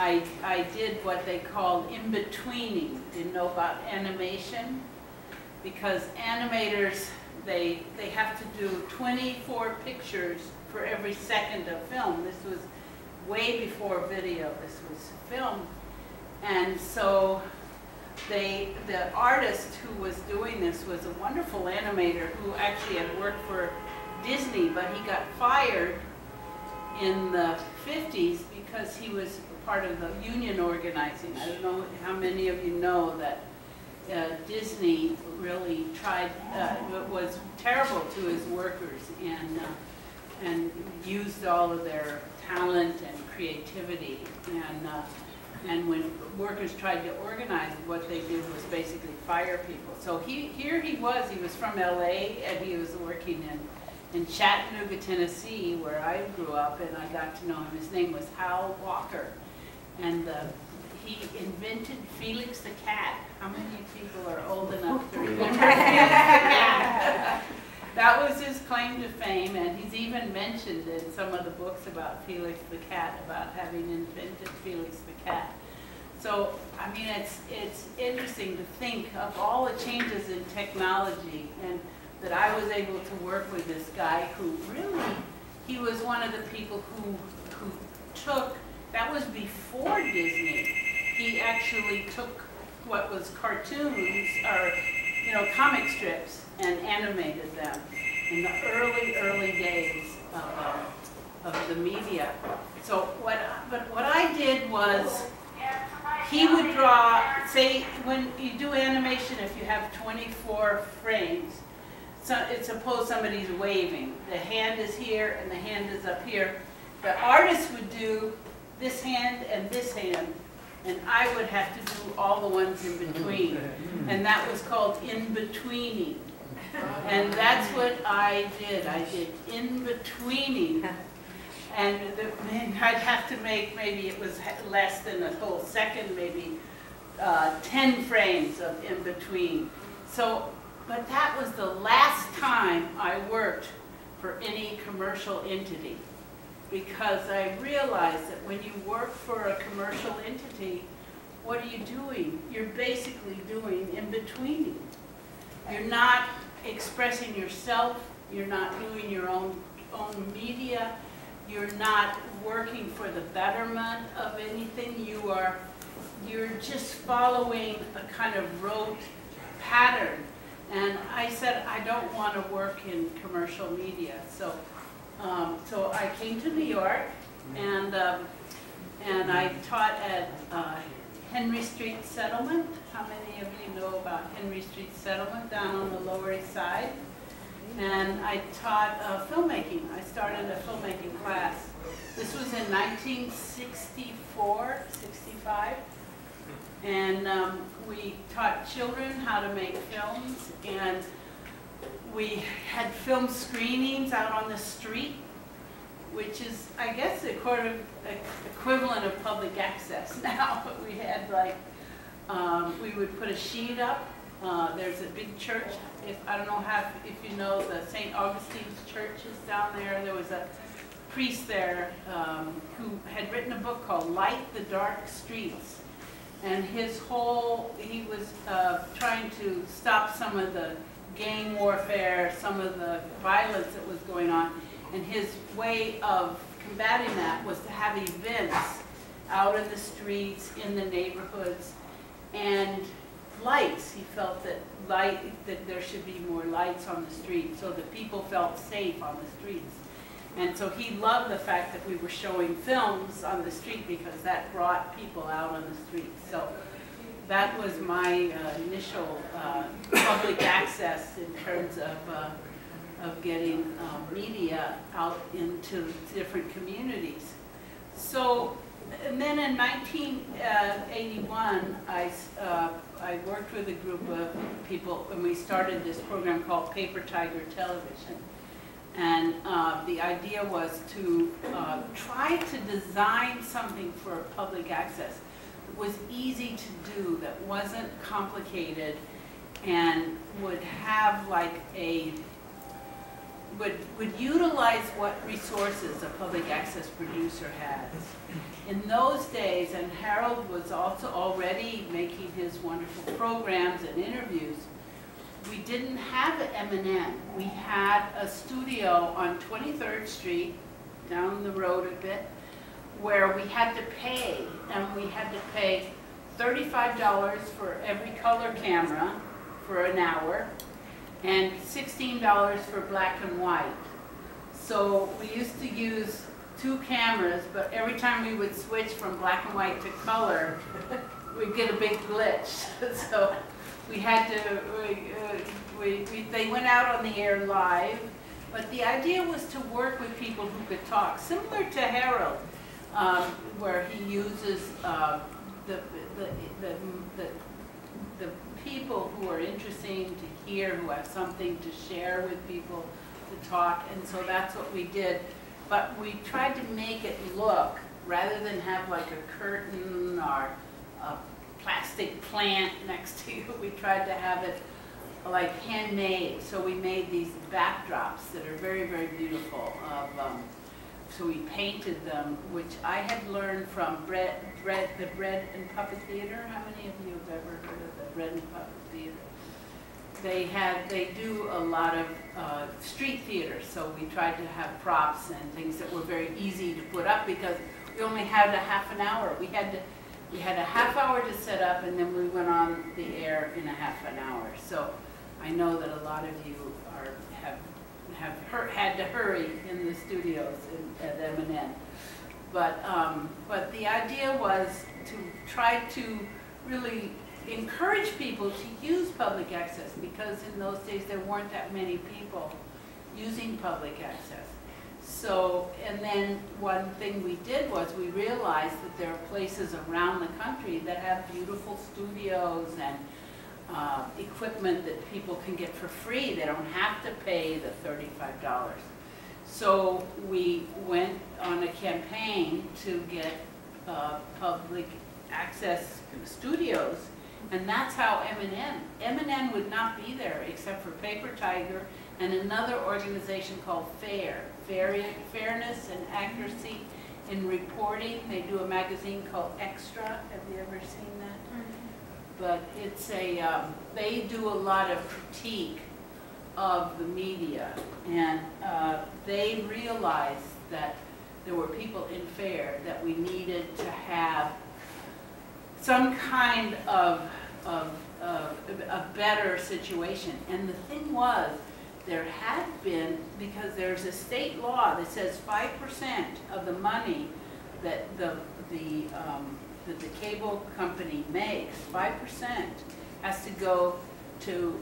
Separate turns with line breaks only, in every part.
I did what they called in-betweening. Didn't know about animation, because animators, they have to do 24 pictures for every second of film. This was way before video. This was film. And so the artist who was doing this was a wonderful animator who actually had worked for Disney, but he got fired in the 50s because he was part of the union organizing. I don't know how many of you know that Disney really tried, was terrible to his workers, and used all of their talent and creativity. And when workers tried to organize, what they did was basically fire people. So here he was from LA, and he was working in Chattanooga, Tennessee, where I grew up, and I got to know him. His name was Hal Walker. And he invented Felix the cat. How many people are old enough to remember Felix the cat? That was his claim to fame, and he's even mentioned in some of the books about Felix the cat, about having invented Felix the cat. So, I mean, it's interesting to think of all the changes in technology, and that I was able to work with this guy who really, he was one of the people who took, that was before Disney, he actually took what was cartoons, or, you know, comic strips, and animated them in the early days of the media. So what I did was, he would draw, say, when you do animation, if you have 24 frames, so it's suppose somebody's waving. The hand is here and the hand is up here. The artist would do this hand and this hand, and I would have to do all the ones in between. And that was called in-betweening. And that's what I did. I did in-betweening. And I'd have to make, maybe it was less than a whole second, maybe 10 frames of in-between. So, but that was the last time I worked for any commercial entity, because I realized that when you work for a commercial entity, what are you doing? You're basically doing in-betweening. You're not expressing yourself, you're not doing your own media, you're not working for the betterment of anything, you're just following a kind of rote pattern. And I said, I don't want to work in commercial media. So so I came to New York, and I taught at Henry Street Settlement. How many of you know about Henry Street Settlement down on the Lower East Side? And I taught filmmaking. I started a filmmaking class. This was in 1964, 65. And we taught children how to make films, and we had film screenings out on the street, which is, I guess, the equivalent of public access now. But we had, like, we would put a sheet up. There's a big church. I don't know if you know the St. Augustine's Church is down there. There was a priest there who had written a book called Light the Dark Streets. And he was trying to stop some of the gang warfare, some of the violence that was going on. And his way of combating that was to have events out in the streets, in the neighborhoods, and lights. He felt that there should be more lights on the street so that people felt safe on the streets. And so he loved the fact that we were showing films on the street, because that brought people out on the street. So that was my initial public access in terms of getting media out into different communities. So, and then in 1981, I worked with a group of people, and we started this program called Paper Tiger Television. And the idea was to try to design something for public access that was easy to do, that wasn't complicated, and would have like would utilize what resources a public access producer has. In those days, and Harold was also already making his wonderful programs and interviews, we didn't have M&N. We had a studio on 23rd Street, down the road a bit, where we had to pay, and we had to pay $35 for every color camera for an hour, and $16 for black and white. So we used to use 2 cameras, but every time we would switch from black and white to color, we'd get a big glitch. So we had to, they went out on the air live, but the idea was to work with people who could talk, similar to Harold, where he uses the people who are interesting to hear, who have something to share with people to talk, and so that's what we did. But we tried to make it look, rather than have like a curtain or a plastic plant next to you, we tried to have it like handmade. So we made these backdrops that are very, very beautiful. So we painted them, which I had learned from the Bread and Puppet Theater. How many of you have ever heard of the Bread and Puppet Theater? They do a lot of street theater, so we tried to have props and things that were very easy to put up because we only had a half an hour. We had a half hour to set up, and then we went on the air in a half an hour. So I know that a lot of you have had to hurry in the studios at M&N. But the idea was to try to really encourage people to use public access, because in those days there weren't that many people using public access. So, and then one thing we did was we realized that there are places around the country that have beautiful studios and equipment that people can get for free. They don't have to pay the $35. So we went on a campaign to get public access studios, and that's how M&N would not be there except for Paper Tiger and another organization called Fairness and Accuracy in Reporting. They do a magazine called Extra. Have you ever seen that? But it's they do a lot of critique of the media, and they realized that there were people in FAIR that we needed to have some kind of a better situation. And the thing was, there had been, because there's a state law that says 5% of the money that the cable company makes, 5% has to go to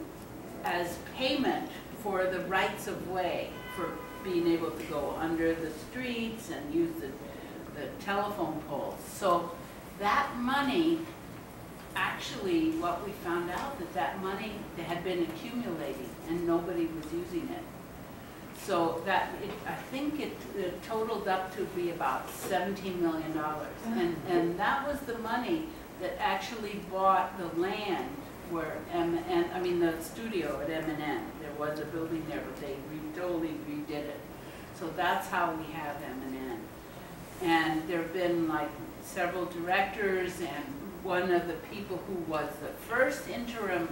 as payment for the rights of way, for being able to go under the streets and use the telephone poles. So that money, actually what we found out, that money had been accumulating and nobody was using it. So that, I think it totaled up to be about $17 million. And that was the money that actually bought the land where the studio at M&N. There was a building there, but they totally redid it. So that's how we have M&N. And there have been like several directors, and one of the people who was the first interim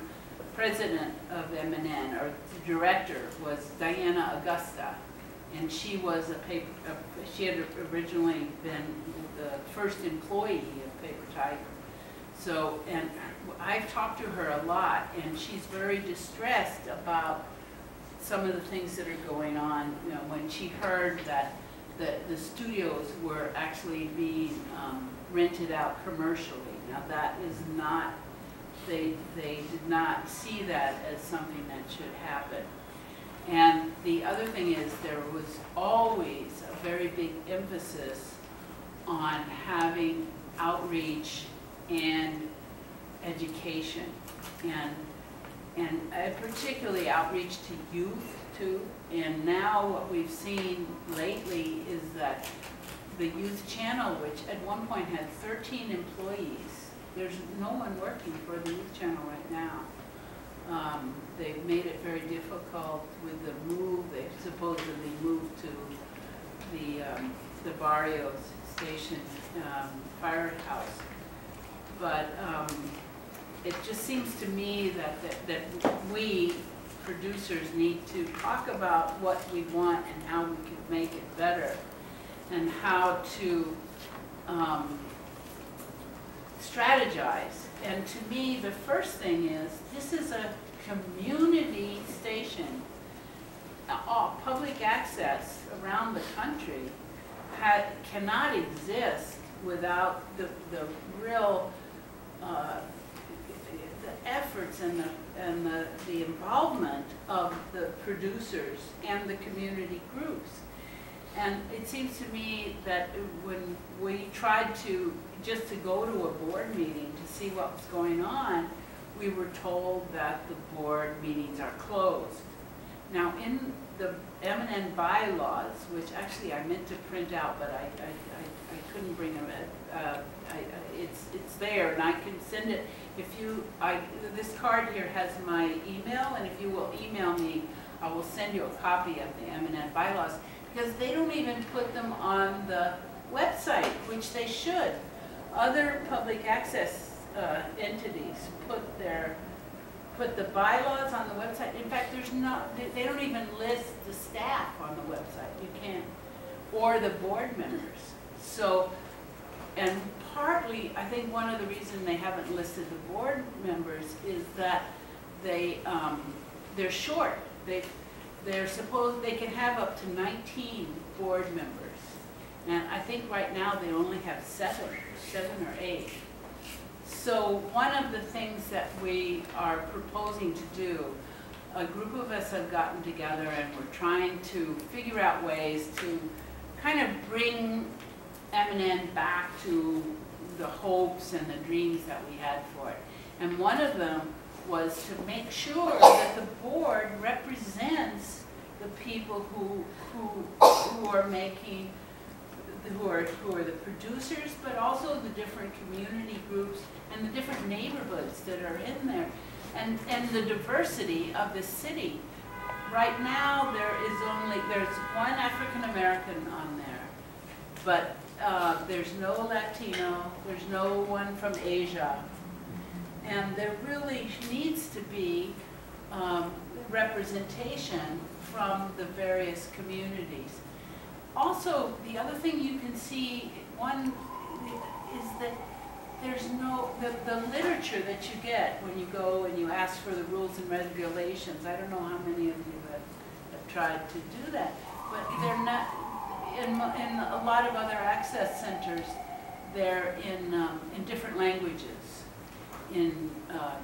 president of M&N, or the director, was Diana Augusta, and she was she had originally been the first employee of Paper Tiger. So, and I've talked to her a lot, and she's very distressed about some of the things that are going on. You know, when she heard that the studios were actually being rented out commercially. Now that is not, they did not see that as something that should happen. And the other thing is, there was always a very big emphasis on having outreach and education, and particularly outreach to youth too. And now what we've seen lately is that the youth channel, which at one point had 13 employees, there's no one working for the youth channel right now. They've made it very difficult with the move. They've supposedly moved to the Barrios Station firehouse. But it just seems to me that we producers need to talk about what we want and how we can make it better, and how to strategize. And to me, the first thing is, this is a community station. Public access around the country cannot exist without the real the efforts and the involvement of the producers and the community groups. And it seems to me that when we tried to go to a board meeting to see what was going on, we were told that the board meetings are closed. Now, in the M&N bylaws, which actually I meant to print out, but I couldn't bring them. It's there, and I can send it. If you, this card here has my email, and if you will email me, I will send you a copy of the M&N bylaws, because they don't even put them on the website, which they should. Other public access entities put the bylaws on the website. In fact, they don't even list the staff on the website. You can't, or the board members. So, and partly, I think one of the reasons they haven't listed the board members is that they're short. They're supposed, they can have up to 19 board members. And I think right now they only have seven or eight. So one of the things that we are proposing to do, a group of us have gotten together and we're trying to figure out ways to kind of bring M&N back to the hopes and the dreams that we had for it. And one of them was to make sure that the board represents the people who are making, who are the producers, but also the different community groups and the different neighborhoods that are in there, and the diversity of the city. Right now there's one African American on there, but there's no Latino, there's no one from Asia, and there really needs to be representation from the various communities. Also, the other thing you can see, one, is that there's no, the literature that you get when you go and you ask for the rules and regulations, I don't know how many of you have tried to do that, but they're not, in a lot of other access centers, they're in different languages, in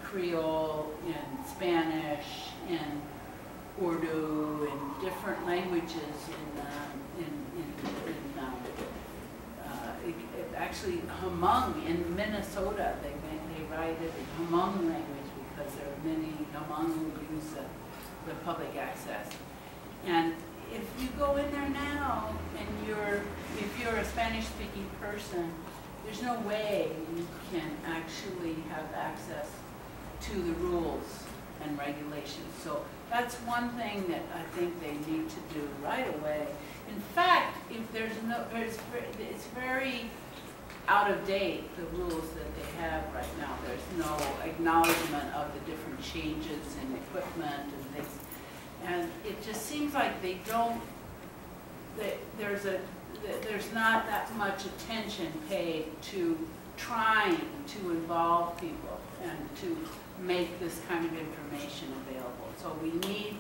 Creole, in Spanish, in Urdu, in different languages, actually Hmong in Minnesota, they write it in Hmong language because there are many Hmong who use the public access. And if you go in there now and if you're a Spanish-speaking person, there's no way you can actually have access to the rules and regulations. So that's one thing that I think they need to do right away. In fact, if it's very out of date, the rules that they have right now. There's no acknowledgement of the different changes in equipment and things. And it just seems like they don't, there's not that much attention paid to trying to involve people and to make this kind of information available. So we need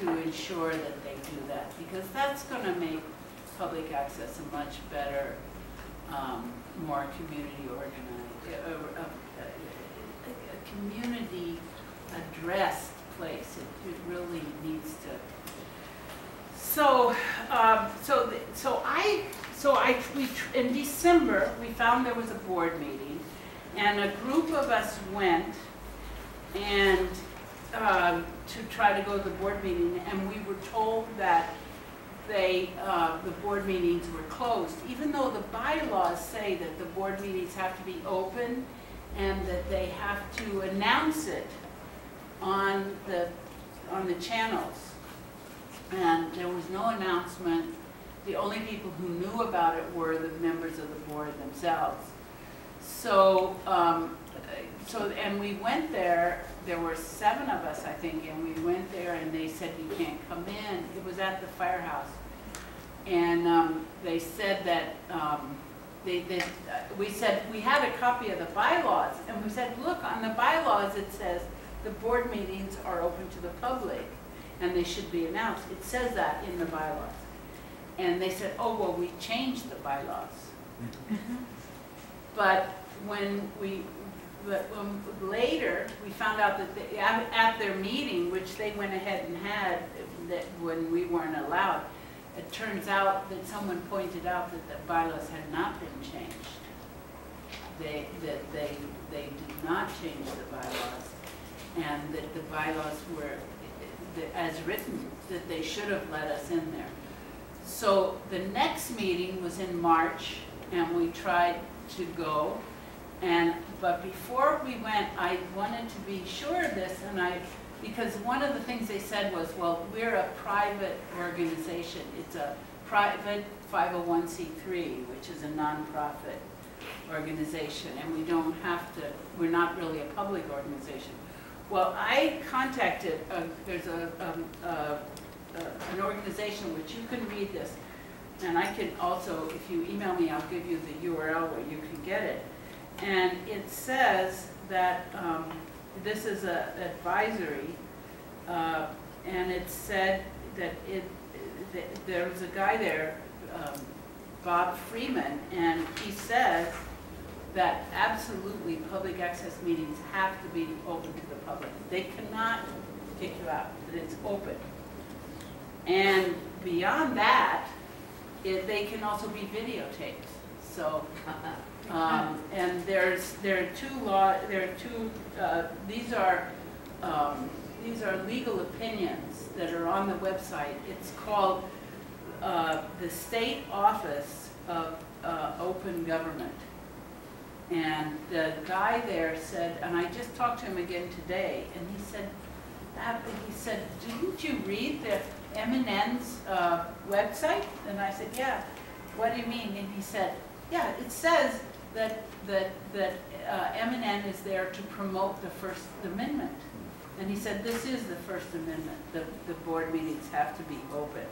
to ensure that they do that, because that's going to make public access a much better, more community organized, a community addressed place. It really needs to. So, in December we found there was a board meeting, and a group of us went and to try to go to the board meeting, and we were told that the board meetings were closed, even though the bylaws say that the board meetings have to be open and that they have to announce it on the channels, and there was no announcement. The only people who knew about it were the members of the board themselves. So, and we went there. There were 7 of us, I think, and we went there, and they said you can't come in. It was at the firehouse, and they said that we said we had a copy of the bylaws, and we said, look, on the bylaws it says the board meetings are open to the public, and they should be announced. It says that in the bylaws. And they said, oh, well, we changed the bylaws. But when later we found out that at their meeting, which they went ahead and had that when we weren't allowed, it turns out that someone pointed out that the bylaws had not been changed. They did not change the bylaws, and that the bylaws were as written, that they should have let us in there. So the next meeting was in March, and we tried to go. But before we went, I wanted to be sure of this, because one of the things they said was, well, we're a private organization. It's a private 501c3, which is a nonprofit organization, and we don't have to, we're not really a public organization. Well, I contacted, there's an organization which you can read this, and I can also, if you email me, I'll give you the URL where you can get it. And it says that this is an advisory, and it said that there was a guy there, Bob Freeman, and he says that absolutely public access meetings have to be open to the public. They cannot kick you out, that it's open. And beyond that, they can also be videotaped. So, and these are legal opinions that are on the website. It's called the State Office of Open Government. And the guy there said, and I just talked to him again today, and he said, didn't you read the MNN's website? And I said, yeah. What do you mean? And he said, yeah, it says that MNN is there to promote the First Amendment. And he said, this is the First Amendment. The board meetings have to be open,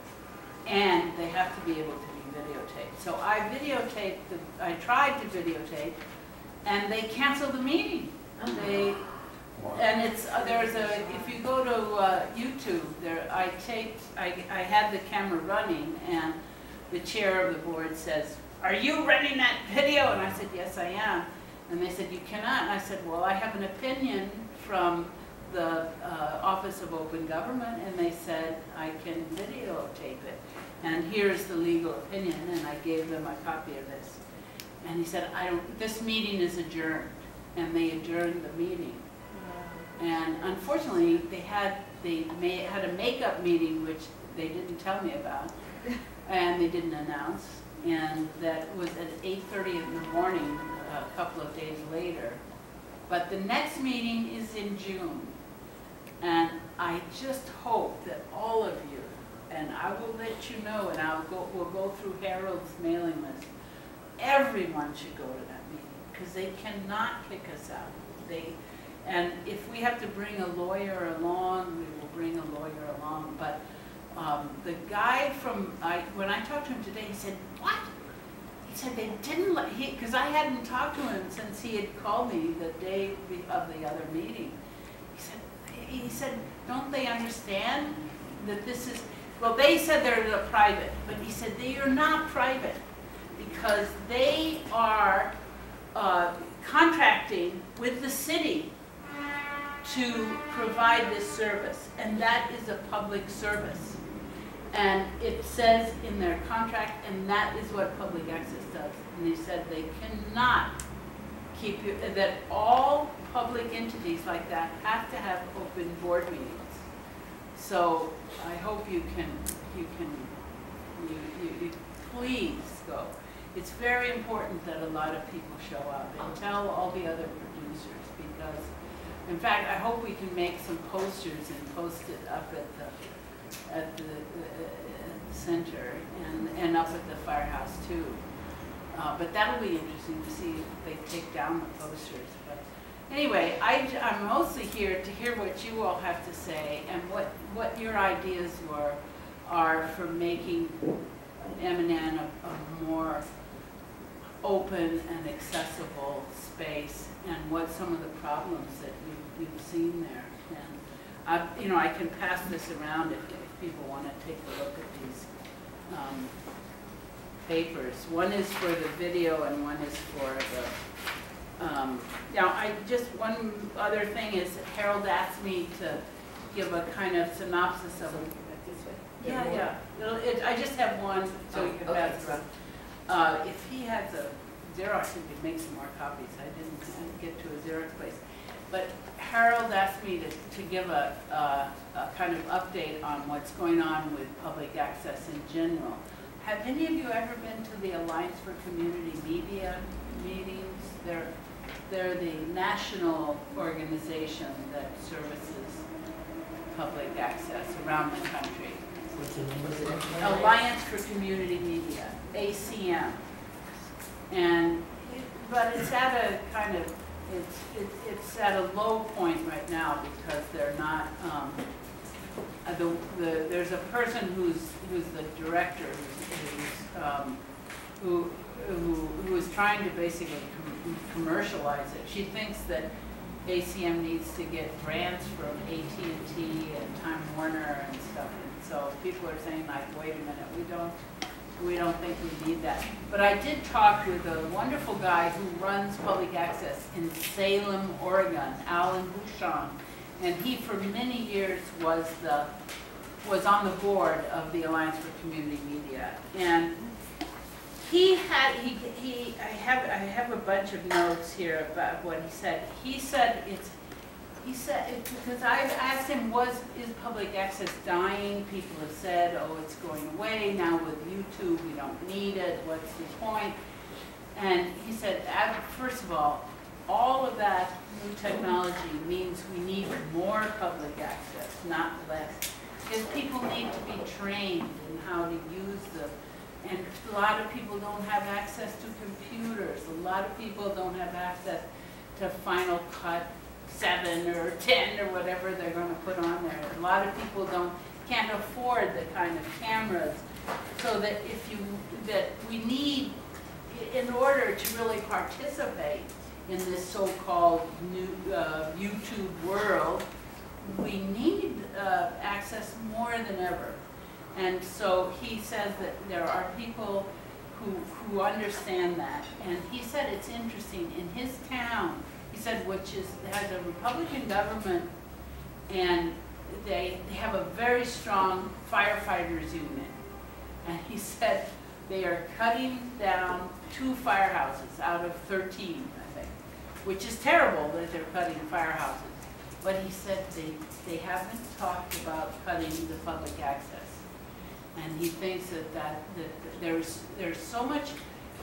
and they have to be able to be videotaped. So I videotaped, I tried to videotape, and they canceled the meeting. And it's if you go to YouTube, I had the camera running, and the chair of the board says, are you running that video? And I said, yes, I am. And they said, you cannot. And I said, well, I have an opinion from the Office of Open Government, and they said I can videotape it. And here's the legal opinion, and I gave them a copy of this. And he said, this meeting is adjourned. And they adjourned the meeting. And unfortunately, they had a makeup meeting, which they didn't tell me about, and they didn't announce. And that was at 8:30 in the morning, a couple of days later. But the next meeting is in June. And I just hope that all of you, and I will let you know, and we'll go through Harold's mailing list. Everyone should go to that meeting, because they cannot kick us out. And if we have to bring a lawyer along, we will bring a lawyer along. But the guy when I talked to him today, he said, what? He said they didn't let, because I hadn't talked to him since he had called me the day of the other meeting. He said, don't they understand that this is, well, they said they're private, but he said they are not private, because they are contracting with the city to provide this service, and that is a public service. And it says in their contract, and that is what public access does. And they said they cannot keep you, that all public entities like that have to have open board meetings. So I hope you please go. It's very important that a lot of people show up, and tell all the other producers, because In fact, I hope we can make some posters and post it up at the center and up at the firehouse too. But that'll be interesting to see if they take down the posters. But anyway, I'm mostly here to hear what you all have to say and what your ideas are for making M&N a more open and accessible space, and what some of the problems that you've seen there. And I can pass this around if people want to take a look at these papers. One is for the video and one is for the one other thing is Harold asked me to give a kind of synopsis of it. Yeah. I just have one, so you can pass it around. If he has a Xerox, he could make some more copies. I didn't get to a Xerox place. But Harold asked me to give a kind of update on what's going on with public access in general. Have any of you ever been to the Alliance for Community Media meetings? They're the national organization that services public access around the country.
What's the name of it?
Alliance for Community Media, ACM. But it's at a kind of, it's at a low point right now because they're not, there's a person who's the director who is trying to basically commercialize it. She thinks that ACM needs to get grants from AT&T and Time Warner and stuff. And so people are saying, like, wait a minute, we don't think we need that. But I did talk with a wonderful guy who runs public access in Salem, Oregon, Alan Bouchon, and he for many years was on the board of the Alliance for Community Media. And I have a bunch of notes here about what he said. He said because I've asked him, is public access dying? People have said, oh, it's going away. Now with YouTube, we don't need it. What's the point? And he said, first of all of that new technology means we need more public access, not less. Because people need to be trained in how to use them. And a lot of people don't have access to computers. A lot of people don't have access to Final Cut 7 or 10 or whatever they're going to put on there. A lot of people can't afford the kind of cameras. So that we need, in order to really participate in this so-called new YouTube world, we need access more than ever. And so he says that there are people who understand that. And he said it's interesting, in his town, he said, which has a Republican government, and they have a very strong firefighters union. And he said they are cutting down 2 firehouses out of 13, I think, which is terrible that they're cutting firehouses. But he said they haven't talked about cutting the public access. And he thinks that there's so much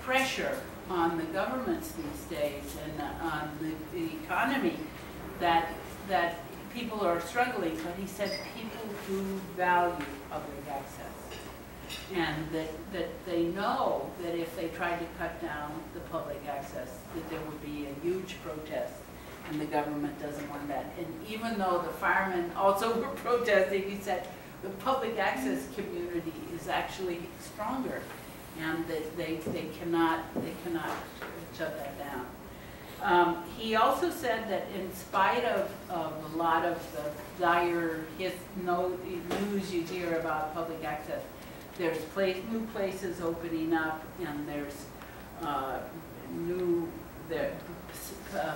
pressure on the governments these days and on the economy that people are struggling. But he said people do value public access, and that they know that if they tried to cut down the public access, that there would be a huge protest, and the government doesn't want that. And even though the firemen also were protesting, he said the public access community is actually stronger, and that they cannot shut that down. He also said that in spite of a lot of the dire news you hear about public access, there's new places opening up, and there's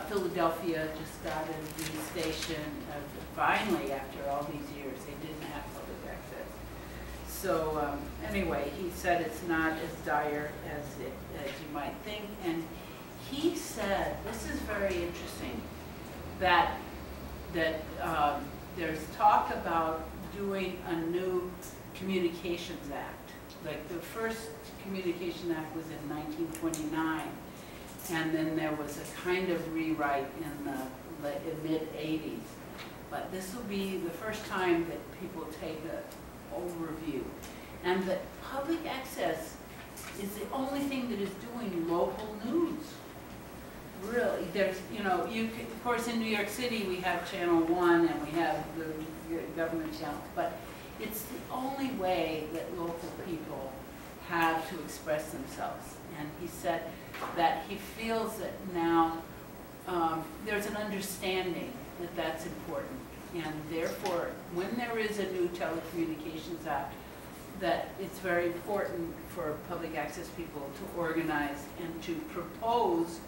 Philadelphia just got a new station. Finally, after all these years, they didn't have public access. So anyway, he said it's not as dire as you might think. And he said, this is very interesting, that there's talk about doing a new Communications Act. Like the first Communication Act was in 1929. And then there was a kind of rewrite in the mid-'80s. But this will be the first time that people take an overview. And that public access is the only thing that is doing local news. Really, there's, you know, of course in New York City we have Channel 1 and we have the government channels, but it's the only way that local people have to express themselves. And he said that he feels that now there's an understanding that that's important. And therefore, when there is a new Telecommunications Act, that it's very important for public access people to organize and to propose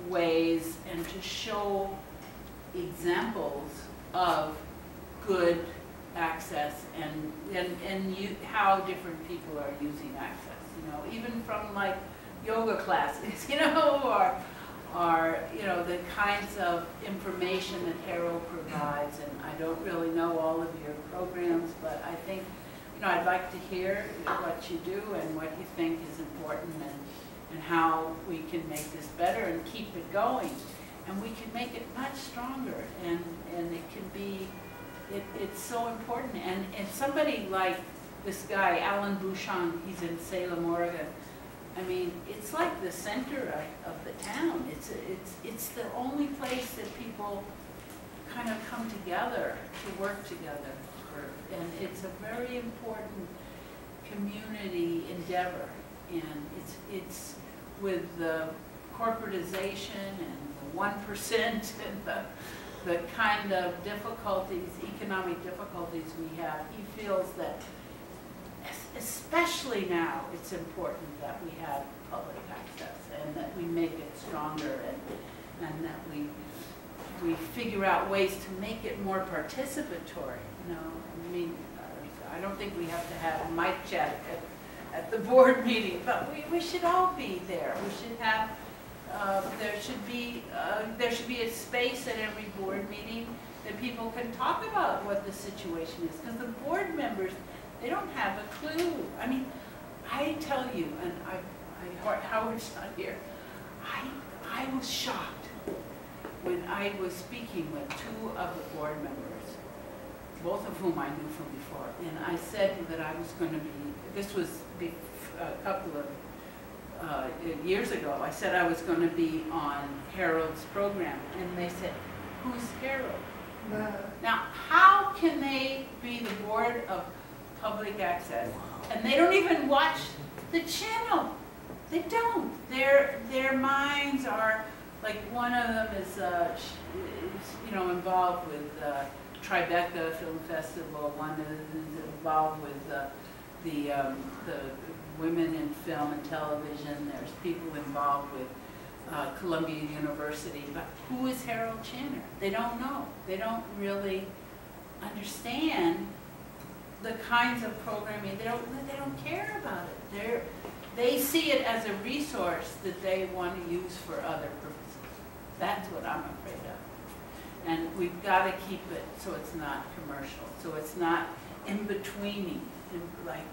ways and to show examples of good access and how different people are using access, you know, even from like yoga classes, you know, or you know, the kinds of information that Herald provides. And I don't really know all of your programs, but I think, you know, I'd like to hear what you do and what you think is important and how we can make this better and keep it going. And we can make it much stronger, and it can be, it's so important. And somebody like this guy, Alan Bouchon, he's in Salem, Oregon. I mean, it's like the center of the town. It's the only place that people kind of come together to work together. And it's a very important community endeavor. And it's with the corporatization and the 1% and the kind of difficulties, economic difficulties we have, he feels that especially now it's important that we have public access and that we make it stronger and that we figure out ways to make it more participatory. You know, I mean, I don't think we have to have a mic check at the board meeting, but we should all be there. We should have, there should be a space at every board meeting that people can talk about what the situation is, because the board members, they don't have a clue. I mean, I tell you, and Howard's not here, I was shocked when I was speaking with two of the board members, both of whom I knew from before, and I said that I was going to be, this was a couple of years ago, I said I was going to be on Harold's program, and they said, who's Harold? Now, how can they be the board of public access, and they don't even watch the channel? They don't. Their minds are, like, one of them is you know, involved with Tribeca Film Festival. One is involved with the women in film and television. There's people involved with Columbia University. But who is Harold Channer? They don't know. They don't really understand the kinds of programming. They don't care about it. They see it as a resource that they want to use for other purposes. That's what I'm afraid of. And we've got to keep it so it's not commercial, so it's not in-betweening. Like,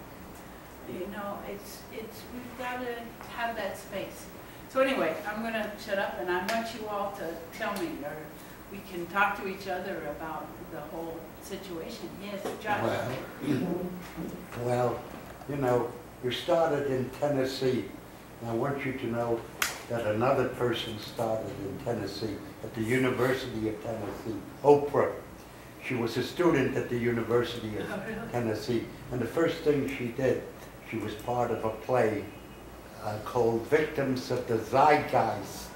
you know, we've got to have that space. So anyway, I'm going to shut up, and I want you all to tell me, or we can talk to each other about the whole situation. Yes, Josh?
Well, you know, you started in Tennessee, and I want you to know that another person started in Tennessee, at the University of Tennessee, Oprah. She was a student at the University of Tennessee, and the first thing she did, she was part of a play called Victims of the Zeitgeist,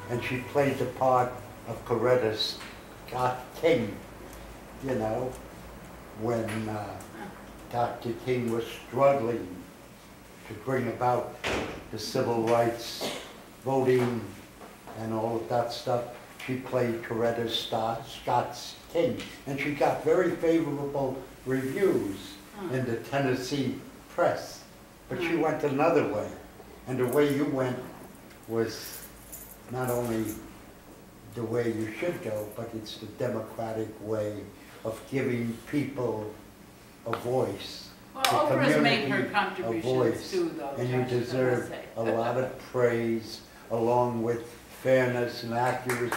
and she played the part of Coretta Scott King, you know, when Dr. King was struggling to bring about the civil rights, voting, and all of that stuff. She played Coretta Scott King, and she got very favorable reviews in the Tennessee press. But she went another way, and the way you went was not only the way you should go, but it's the democratic way of giving people a voice.
Well, Oprah's made her contributions too, though.
And you deserve a lot of praise, along with fairness and accuracy,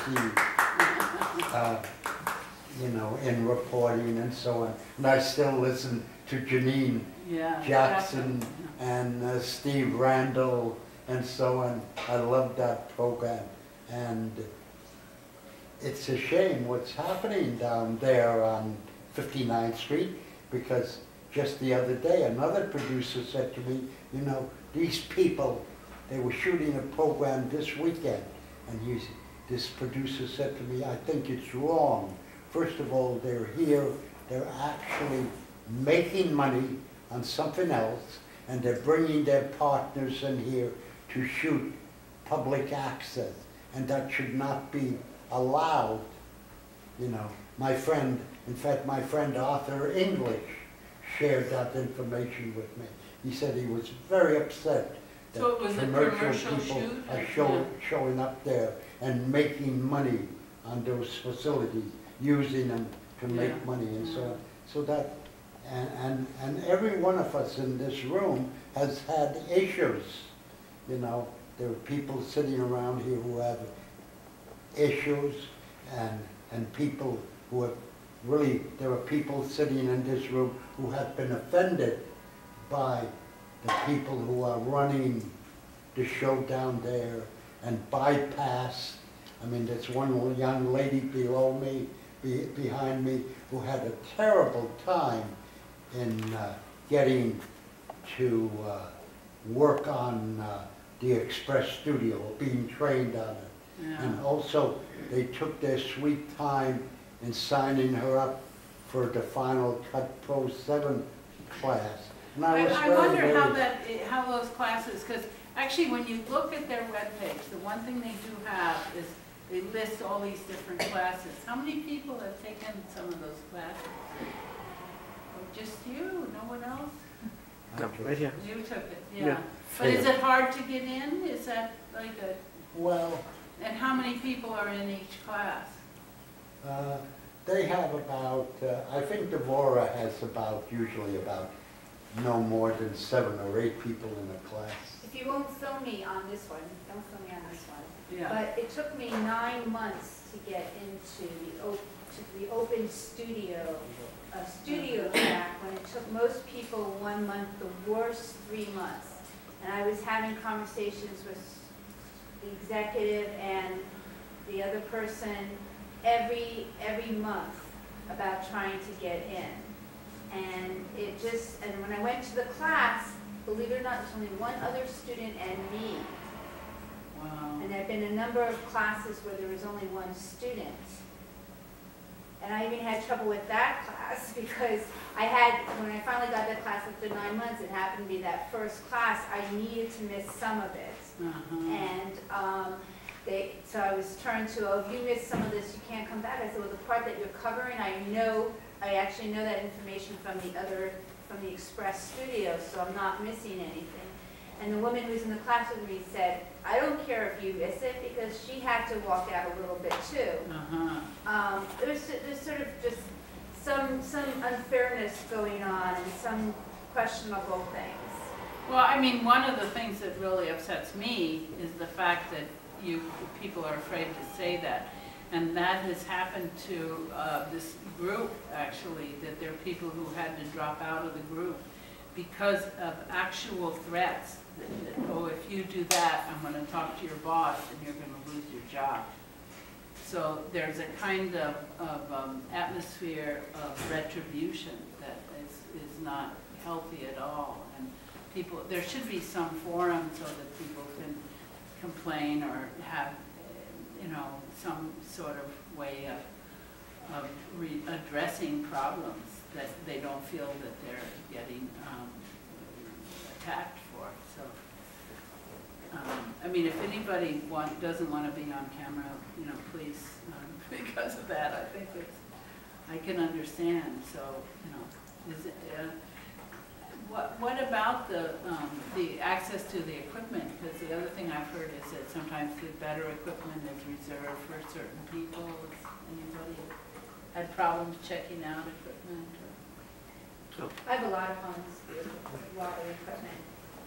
you know, in reporting and so on. And I still listen to Janine
Yeah,
Jackson
exactly.
and Steve Randall and so on. I love that program. And it's a shame what's happening down there on 59th Street, because just the other day, another producer said to me, you know, these people, they were shooting a program this weekend, and this producer said to me, I think it's wrong. First of all, they're here, they're actually making money on something else, and they're bringing their partners in here to shoot public access, and that should not be allowed. You know, my friend, in fact, my friend Arthur English shared that information with me. He said he was very upset that
So it was a commercial
people
shoot?
are showing up there and making money on those facilities, using them to make
Yeah.
money and so on. So that, and every one of us in this room has had issues. You know, there are people sitting around here who have issues, and people who have really, there are people sitting in this room who have been offended by the people who are running the show down there and bypass. I mean, there's one young lady below me, behind me, who had a terrible time in getting to work on the Express Studio, being trained on it.
Yeah.
And also, they took their sweet time in signing her up for the Final Cut Pro 7 class. And I was
I
very,
wonder
very,
how those classes, because actually when you look at their webpage, the one thing they do have is they list all these different classes. How many people have taken some of those classes? Oh, just you, no one else?
No, right here.
You took it,
Yeah.
yeah. But is it hard to get in? Is that like a,
well,
and how many people are in each class?
they have about, I think Devora has usually about no more than 7 or 8 people in a class.
If you won't film me on this one, don't film me on this one.
Yeah.
But it took me 9 months to get into the open studio track, when it took most people 1 month, the worst 3 months. And I was having conversations with the executive and the other person every month about trying to get in. And and when I went to the class, believe it or not, there's only one other student and me.
Wow.
And there have been a number of classes where there was only one student. And I even had trouble with that class because when I finally got that class after 9 months, it happened to be that first class, I needed to miss some of it. And so I was turned to, oh, if you miss some of this, you can't come back. I said, well, the part that you're covering, I actually know that information from the Express Studio, so I'm not missing anything. And the woman who's in the class with me said, I don't care if you miss it, because she had to walk out a little bit too. There's sort of just some unfairness going on and some questionable things.
Well, I mean, one of the things that really upsets me is the fact that people are afraid to say that. And that has happened to this group, actually, that there are people who had to drop out of the group because of actual threats. That, oh, if you do that, I'm going to talk to your boss and you're going to lose your job. So there's a kind of atmosphere of retribution that is not healthy at all. And there should be some forum so that people can complain or have, some sort of way of addressing problems that they don't feel that they're getting attacked for. So, I mean, if anybody doesn't want to be on camera, please, because of that, I think I can understand. So, is it? What about the access to the equipment? Because the other thing I've heard is that sometimes the better equipment is reserved for certain people. Has anybody had problems checking out equipment?
I have a lot of problems with a lot of equipment.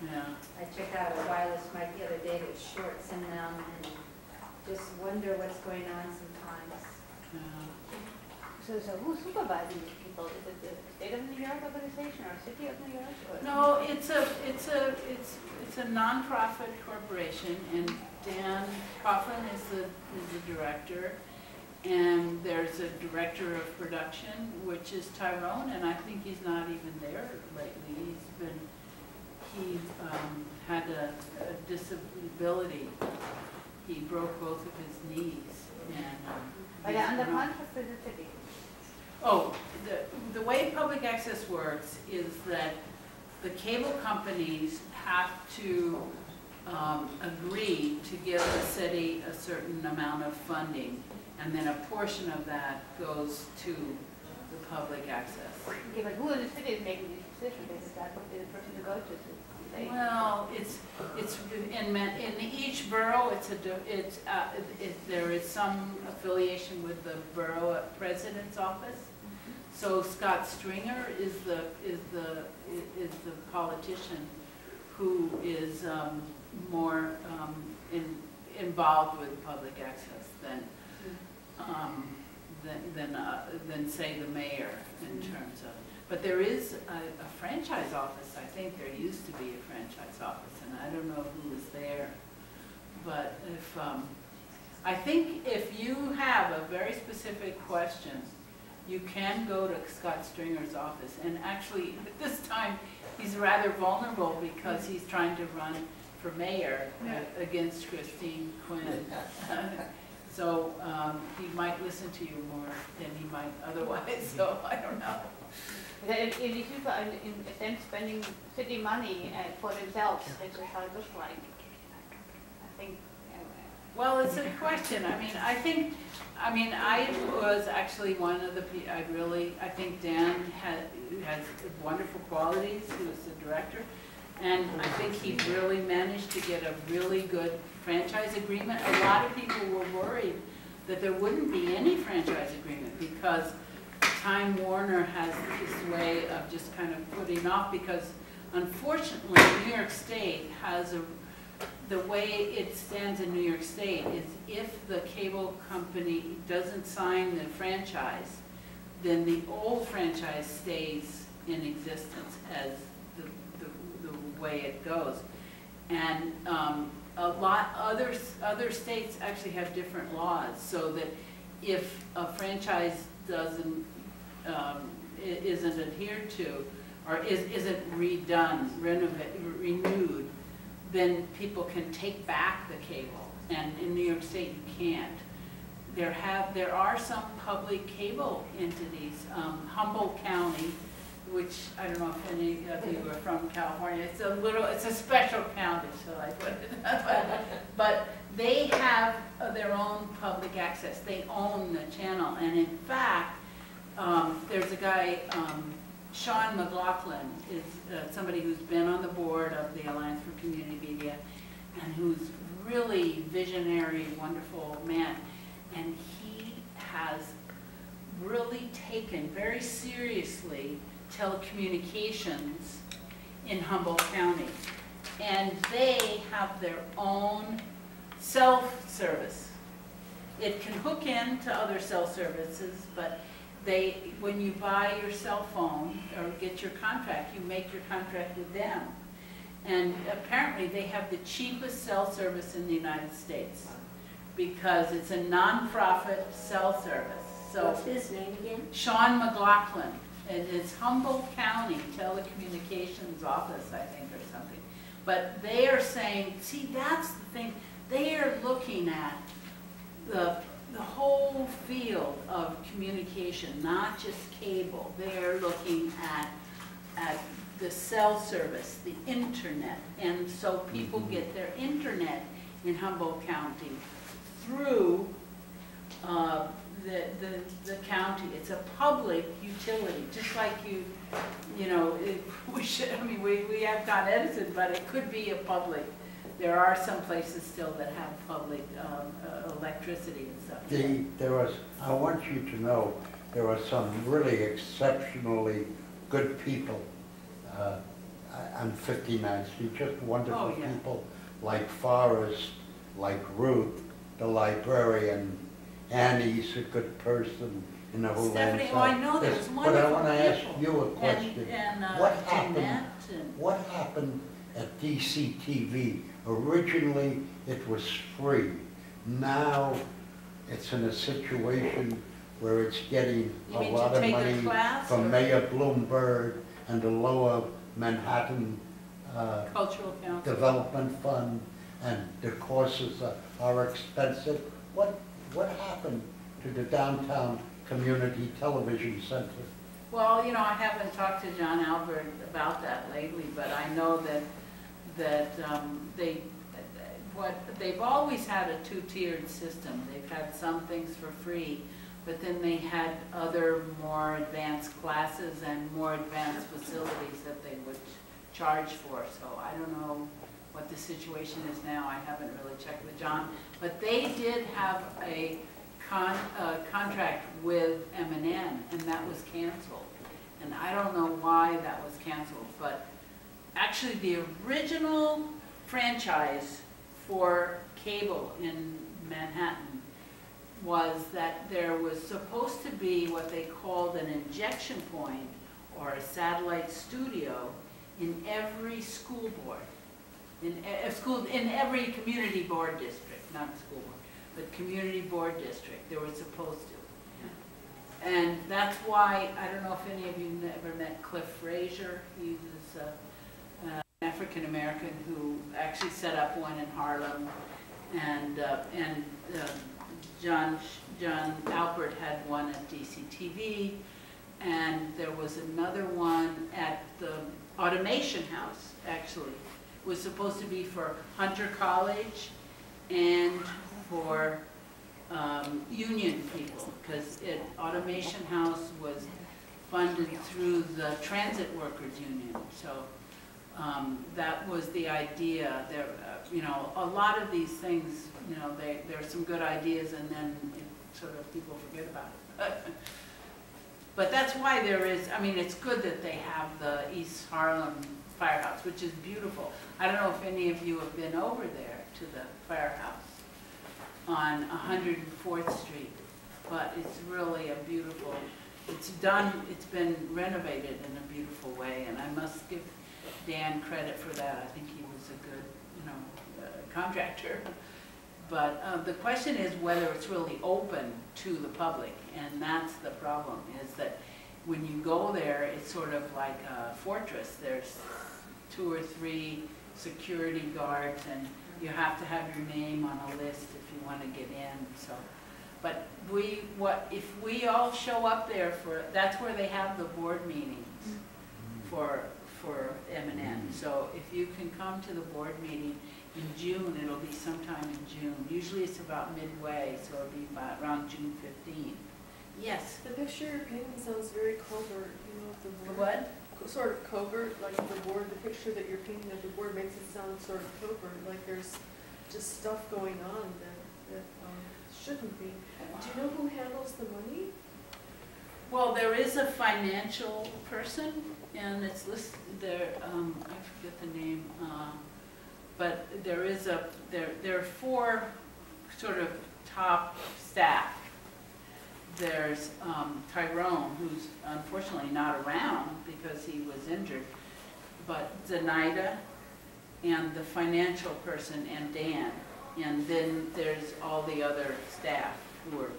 Yeah.
I checked out a wireless mic the other day that shorts in them and just wonder what's going on sometimes.
Yeah.
So who's supervising these people? Is it the state of New York organization or city of New York? Or?
No, it's a nonprofit corporation, and Dan Coughlin is the director, and there's a director of production, which is Tyrone, and I think he's not even there lately. He had a disability. He broke both of his knees, and
Are they under contract with the city?
oh, the way public access works is that the cable companies have to agree to give the city a certain amount of funding, and then a portion of that goes to the public access.
Okay, but who in the city is making these decisions? Is that what the person to go to?
Well, it's in each borough. There is some affiliation with the borough president's office. So Scott Stringer is the politician who is more involved with public access than say the mayor in terms of. But there is a franchise office. I think there used to be a franchise office, and I don't know who is there. But if I think if you have a very specific question, you can go to Scott Stringer's office. And actually, at this time, he's rather vulnerable because he's trying to run for mayor against Christine Quinn. So he might listen to you more than he might otherwise. So I don't know.
If these people are then spending city money for themselves, this is how it looks like. I think.
Well, it's a question. I mean, I was actually one of the people. I think Dan has wonderful qualities. He was the director, and I think he really managed to get a really good franchise agreement. A lot of people were worried that there wouldn't be any franchise agreement because Time Warner has this way of just kind of putting off, because unfortunately New York State has the way it stands in New York State is if the cable company doesn't sign the franchise, then the old franchise stays in existence as the way it goes. And a lot other states actually have different laws, so that if a franchise isn't adhered to, or isn't renewed, then people can take back the cable. And in New York State, you can't. There are some public cable entities. Humboldt County, which I don't know if any of you are from California. It's a special county, so I put it. But they have their own public access. They own the channel, and in fact, there's a guy, Sean McLaughlin, is somebody who's been on the board of the Alliance for Community Media, and who's really visionary, wonderful man. And he has really taken very seriously telecommunications in Humboldt County. And they have their own cell service. It can hook into other cell services, but when you buy your cell phone or get your contract, you make your contract with them. And apparently they have the cheapest cell service in the United States because it's a non-profit cell service. So
What's his name again?
Sean McLaughlin, and it's Humboldt County Telecommunications Office, I think, or something. But they are saying, see, that's the thing, they are looking at the whole field of communication, not just cable. They're looking at the cell service, the internet. And so people get their internet in Humboldt County through the county. It's a public utility, just like we have Con Edison, but it could be a public. There are some places still that have public electricity and stuff.
I want you to know, there are some really exceptionally good people. on 59th Street, just wonderful
Oh, yeah.
people like Forrest, like Ruth, the librarian. Annie's a good person, you know, who
Stephanie,
lends
oh, I
out.
know there's
Yes,
wonderful
But I want to ask
people.
you a question.
And
What happened?
Jeanette and,
What happened at DCTV? Originally, it was free. Now, it's in a situation where it's getting
You
a
mean to
lot of
take a
money
class,
from
or-
Mayor Bloomberg and the Lower Manhattan
Cultural Council.
Development Fund, and the courses are expensive. What happened to the Downtown Community Television Center?
Well, you know, I haven't talked to John Albert about that lately, but I know that they've always had a two-tiered system. They've had some things for free, but then they had other more advanced classes and more advanced facilities that they would charge for. So I don't know what the situation is now. I haven't really checked with John, but they did have a contract with M&N, and that was canceled. And I don't know why that was canceled, but actually the original franchise for cable in Manhattan was that there was supposed to be what they called an injection point or a satellite studio in every school board, in every community board district, not school board, but community board district. They were supposed to. And that's why, I don't know if any of you ever met Cliff Frazier. He was an African-American who actually set up one in Harlem. And John Albert had one at DCTV. And there was another one at the Automation House, actually. It was supposed to be for Hunter College and for union people, because Automation House was funded through the Transit Workers Union. So that was the idea. There, you know, a lot of these things, you know, there are some good ideas, and then sort of people forget about it. But that's why there is, I mean, it's good that they have the East Harlem Firehouse, which is beautiful. I don't know if any of you have been over there to the firehouse on 104th Street, but it's really a beautiful, it's been renovated in a beautiful way, and I must give Dan credit for that. I think he was a good, you know, contractor. But the question is whether it's really open to the public, and that's the problem, is that when you go there, it's sort of like a fortress. There's 2 or 3 security guards, and you have to have your name on a list if you want to get in. So, but if we all show up there for, that's where they have the board meetings for M&N. So if you can come to the board meeting in June, it'll be sometime in June. Usually it's about midway, so it'll be about around June 15th. Yes?
The picture you're painting sounds very covert, you know, of the
The
board.
what?
Sort of covert, like the board, the picture that you're painting of the board makes it sound sort of covert, like there's just stuff going on that shouldn't be. Do you know who handles the money?
Well, there is a financial person, and it's listed there, I forget the name, but there are 4 sort of top staff. There's Tyrone, who's unfortunately not around because he was injured, but Zenaida and the financial person and Dan. And then there's all the other staff who are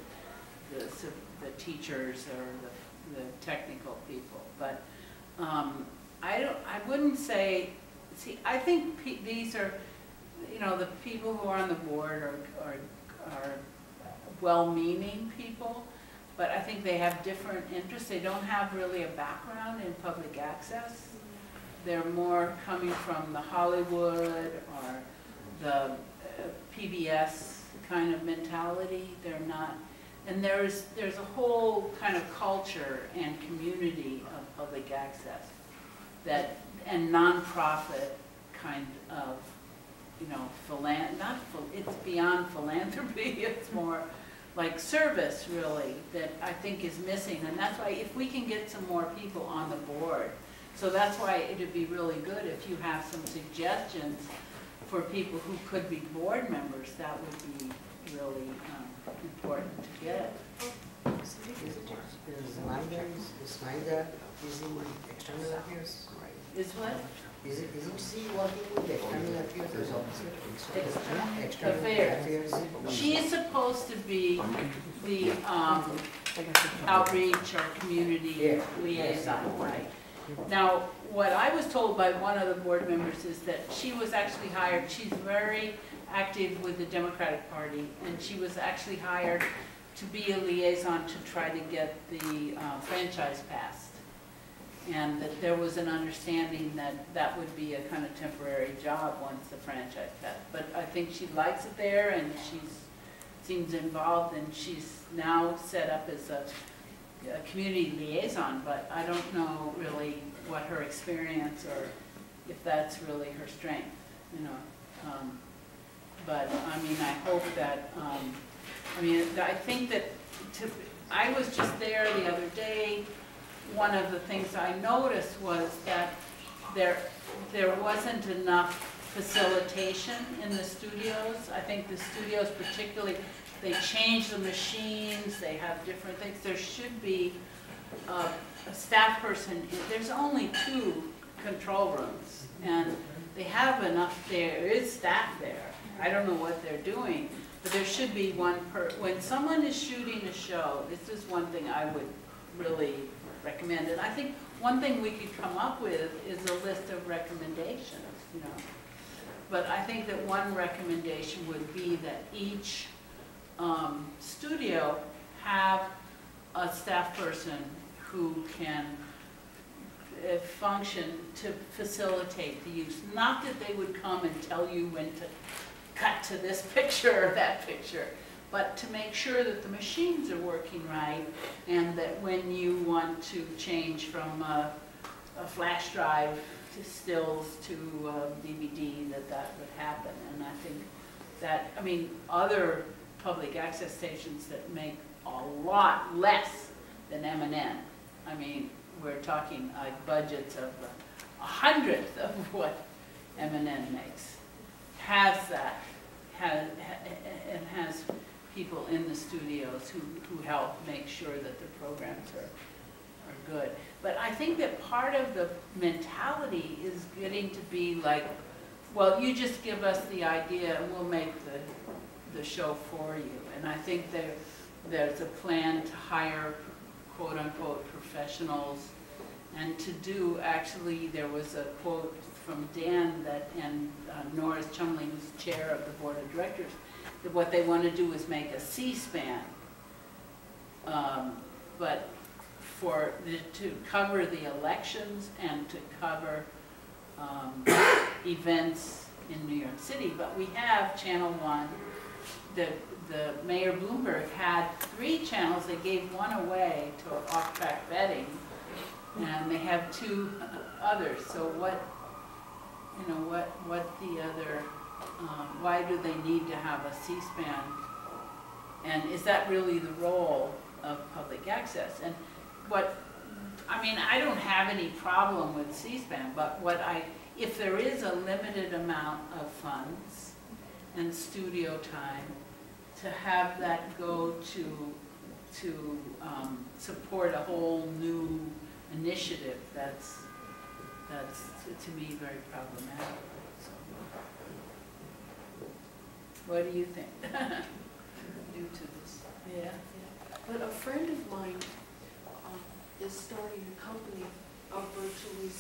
the teachers or the technical people. But I wouldn't say, see, I think these are, you know, the people who are on the board are well-meaning people, but I think they have different interests. They don't have really a background in public access. They're more coming from the Hollywood or the PBS kind of mentality. They're not, and there's a whole kind of culture and community of public access that, and nonprofit kind of, you know, it's beyond philanthropy, it's more like service, really, that I think is missing. And that's why if we can get some more people on the board, So that's why it'd be really good if you have some suggestions for people who could be board members. That would be really important to get.
Snyder is in external affairs, right?
Is what?
Isn't she working with the external affairs as officer? External
Affairs. She is supposed to be the outreach or community liaison, right? Now, what I was told by one of the board members is that she was actually hired, she's very active with the Democratic Party, and she was actually hired to be a liaison to try to get the franchise passed. And that there was an understanding that that would be a kind of temporary job once the franchise passed. But I think she likes it there, and she seems involved, and she's now set up as a community liaison, but I don't know really what her experience or if that's really her strength, you know. But I mean, I hope that, I mean, I think that I was just there the other day. One of the things I noticed was that there wasn't enough facilitation in the studios. I think the studios particularly, they change the machines, they have different things. There should be a staff person. There's only 2 control rooms, and they have enough, there is staff there. I don't know what they're doing, but there should be one when someone is shooting a show, this is one thing I would really recommend. And I think one thing we could come up with is a list of recommendations, you know. But I think that one recommendation would be that each studio have a staff person who can function to facilitate the use. Not that they would come and tell you when to cut to this picture or that picture, but to make sure that the machines are working right, and that when you want to change from a flash drive to stills to DVD, that would happen. And I think that, I mean, other public access stations that make a lot less than M&N, I mean, we're talking like budgets of 1/100th of what M&N makes, has that, and has people in the studios who help make sure that the programs are good. But I think that part of the mentality is getting to be like, well, you just give us the idea and we'll make the show for you. And I think there's a plan to hire quote-unquote professionals, and to do, actually, there was a quote from Dan and Norris Chumley, who's chair of the board of directors, that what they want to do is make a C-SPAN, but to cover the elections and to cover events in New York City. But we have Channel 1. The Mayor Bloomberg had 3 channels. They gave one away to off-track betting, and they have 2 others. So what, you know, what the other, why do they need to have a C-SPAN? And is that really the role of public access? And I mean, I don't have any problem with C-SPAN, but if there is a limited amount of funds and studio time, to have that go to support a whole new initiative, that's to me very problematic. So, what do you think?
New to this.
Yeah.
But a friend of mine is starting a company of virtually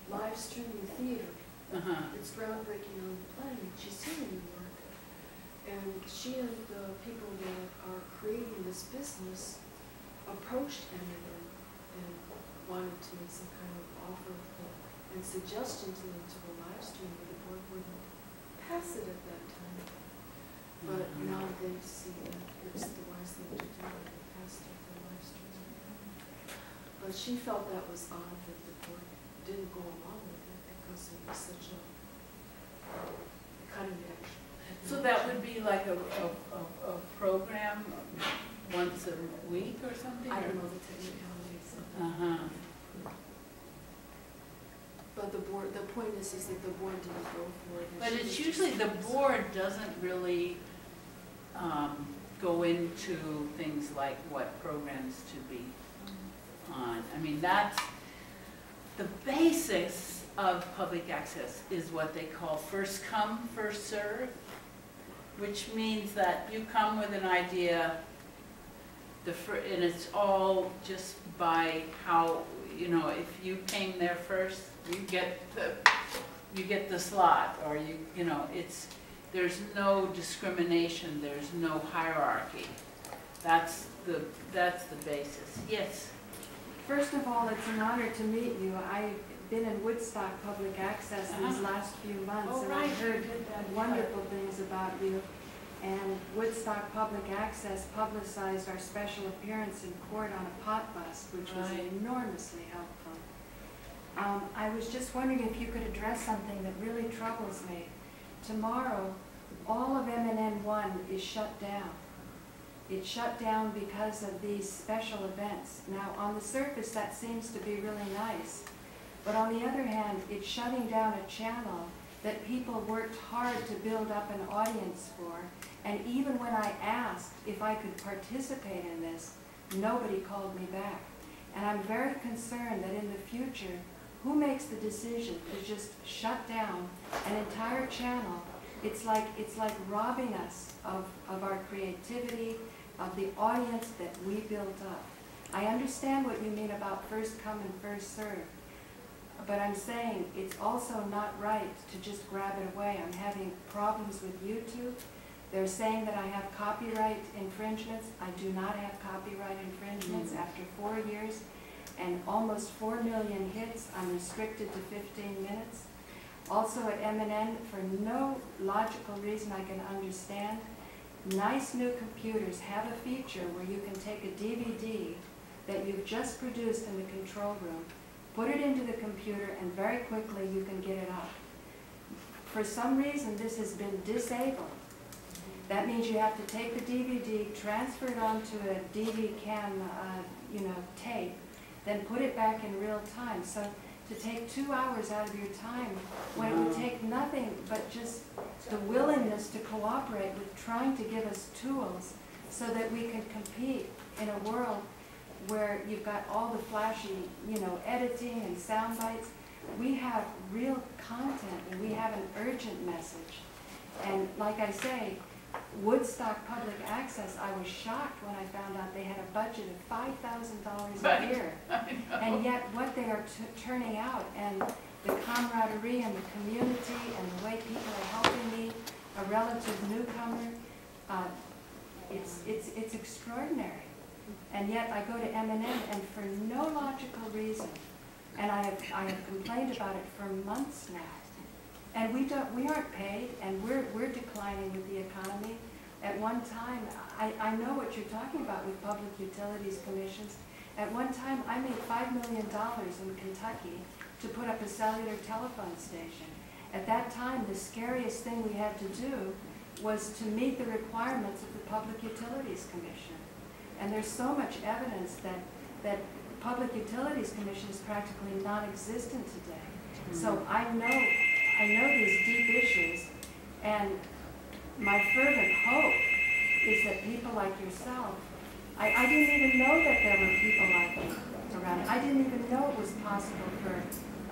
live streaming theater. It's groundbreaking on the planet. She's here in New York. And she and the people that are creating this business approached Emily and wanted to make some kind of offer and suggestion to them to go live stream, but the board wouldn't pass it at that time. But now they see that it's the wise thing to do, and they passed it for live stream. But she felt that was odd that the board didn't go along with it because it was such a cutting edge.
So that would be like a program once a week or something?
I don't know the technicalities. board, the point is that the board didn't go for it. and
But
she
it's
was
usually,
just-
the board doesn't really go into things like what programs to be on. I mean, that's, the basics of public access is what they call first come, first serve, which means that you come with an idea, and it's all just by how, you know, if you came there first, you get the slot, or you know, there's no discrimination, there's no hierarchy. That's the basis. Yes.
First of all, it's an honor to meet you. I've been in Woodstock Public Access these last few months,
Oh,
and
right.
I've heard wonderful things about you. And Woodstock Public Access publicized our special appearance in court on a pot bust, which was
Right.
enormously helpful. I was just wondering if you could address something that really troubles me. Tomorrow, all of MNN1 is shut down. It's shut down because of these special events. Now, on the surface, that seems to be really nice. But on the other hand, it's shutting down a channel that people worked hard to build up an audience for. And even when I asked if I could participate in this, nobody called me back. And I'm very concerned that in the future, who makes the decision to just shut down an entire channel? It's like robbing us of our creativity, of the audience that we built up. I understand what you mean about first come and first serve, but I'm saying it's also not right to just grab it away. I'm having problems with YouTube. They're saying that I have copyright infringements. I do not have copyright infringements. After 4 years and almost 4 million hits, I'm restricted to 15 minutes. Also at MNN, for no logical reason I can understand, nice new computers have a feature where you can take a DVD that you've just produced in the control room, put it into the computer, and very quickly you can get it up. For some reason, this has been disabled. That means you have to take the DVD, transfer it onto a DV cam, tape, then put it back in real time. So to take 2 hours out of your time, when it would take nothing but just the willingness to cooperate with trying to give us tools so that we can compete in a world where you've got all the flashy, editing and sound bites. We have real content and we have an urgent message. And like I say, Woodstock Public Access, I was shocked when I found out they had a budget of $5,000 a year. And yet what they are turning out, and the camaraderie and the community and the way people are helping me, a relative newcomer, it's extraordinary. And yet I go to MNN, and for no logical reason, and I have complained about it for months now. And we aren't paid, and we're declining with the economy. At one time, I know what you're talking about with public utilities commissions. At one time, I made $5 million in Kentucky to put up a cellular telephone station. At that time, the scariest thing we had to do was to meet the requirements of the Public Utilities Commission. And there's so much evidence that Public Utilities Commission is practically non-existent today. So I know these deep issues, and my fervent hope is that people like yourself, I didn't even know that there were people like me around. I didn't even know it was possible for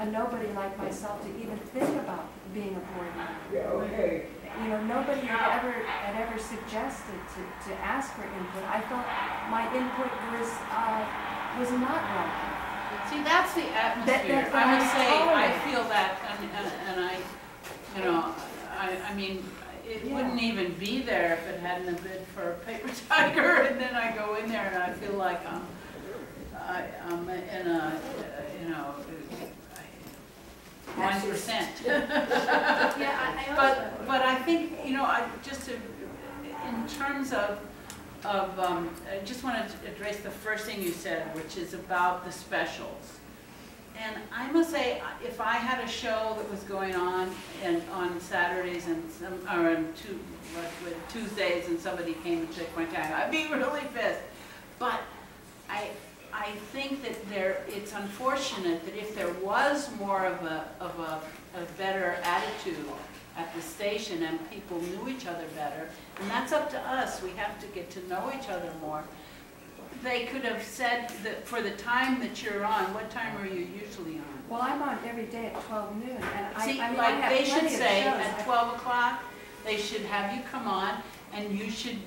a nobody like myself to even think about being a board member.
Yeah, okay.
Nobody had ever suggested to ask for input. I thought my input was not welcome.
See, that's the atmosphere.
That's
I would
what
say,
I'm
I
tolerant.
feel that, and I mean, it
Yeah.
wouldn't even be there if it hadn't have been for a paper tiger, and then I go in there and I feel like I'm in a, 1%.
Yeah, I also.
But I think, in terms of, I just wanted to address the first thing you said, which is about the specials. And I must say, if I had a show that was going on Saturdays and Tuesdays, and somebody came and took my time, I'd be really pissed. But I think that it's unfortunate that if there was more of a better attitude at the station and people knew each other better, and that's up to us, we have to get to know each other more. They could have said that for the time that you're on, what time are you usually on?
Well, I'm on every day at 12 noon, and
See,
I
like
have
they should
plenty of
say
shows.
at 12 o'clock, they should have you come on and you should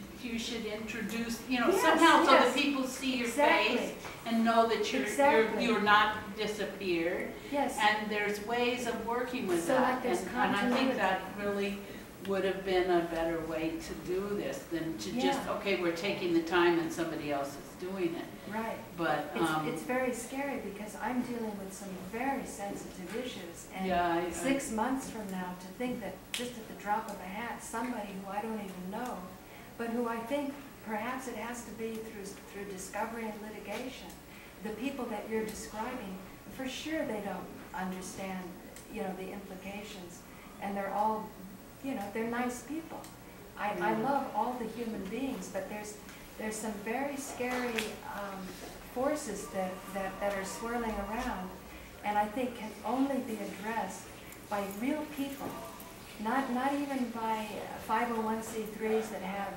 introduce,
Yes,
somehow so
yes.
that people see your
Exactly.
face and know that
Exactly.
you're not disappeared.
Yes.
And there's ways of working with
So,
that.
like, there's
And I think
continuity.
that really would have been a better way to do this than to just,
Yeah.
okay, we're taking the time and somebody else is doing it.
Right.
But,
It's very scary because I'm dealing with some very sensitive issues. And
yeah,
6 months from now, to think that just at the drop of a hat, somebody who I don't even know, but who I think perhaps it has to be through discovery and litigation. The people that you're describing, for sure they don't understand, the implications. And they're all, they're nice people. I love all the human beings, but there's some very scary forces that are swirling around, and I think can only be addressed by real people, not even by 501c3s that have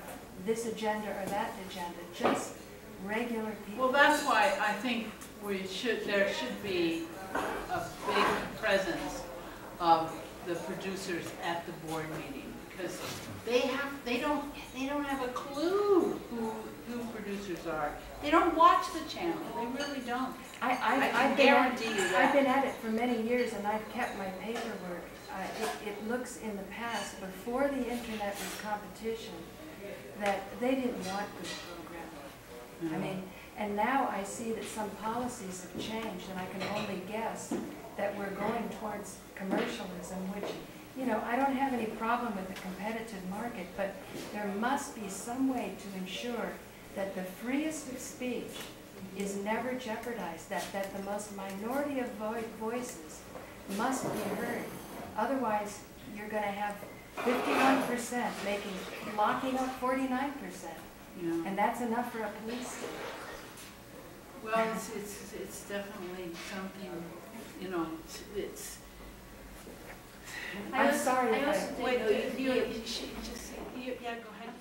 this agenda or that agenda, just regular people.
well, that's why I think there should be a big presence of the producers at the board meeting, because they don't have a clue who producers are. They don't watch the channel, they really don't. I can guarantee you that.
I've been at it for many years, and I've kept my paperwork. It looks in the past, before the internet was competition, that they didn't want this program. I mean, and now I see that some policies have changed, and I can only guess that we're going towards commercialism, which, I don't have any problem with the competitive market, but there must be some way to ensure that the freest of speech is never jeopardized, that the most minority of voices must be heard. Otherwise, you're going to have 51% locking up 49%.
Yeah.
And that's enough for a police state.
Well, it's definitely something, it's.
I'm sorry
I
if
also
Wait,
didn't know
you should just, yeah, go ahead.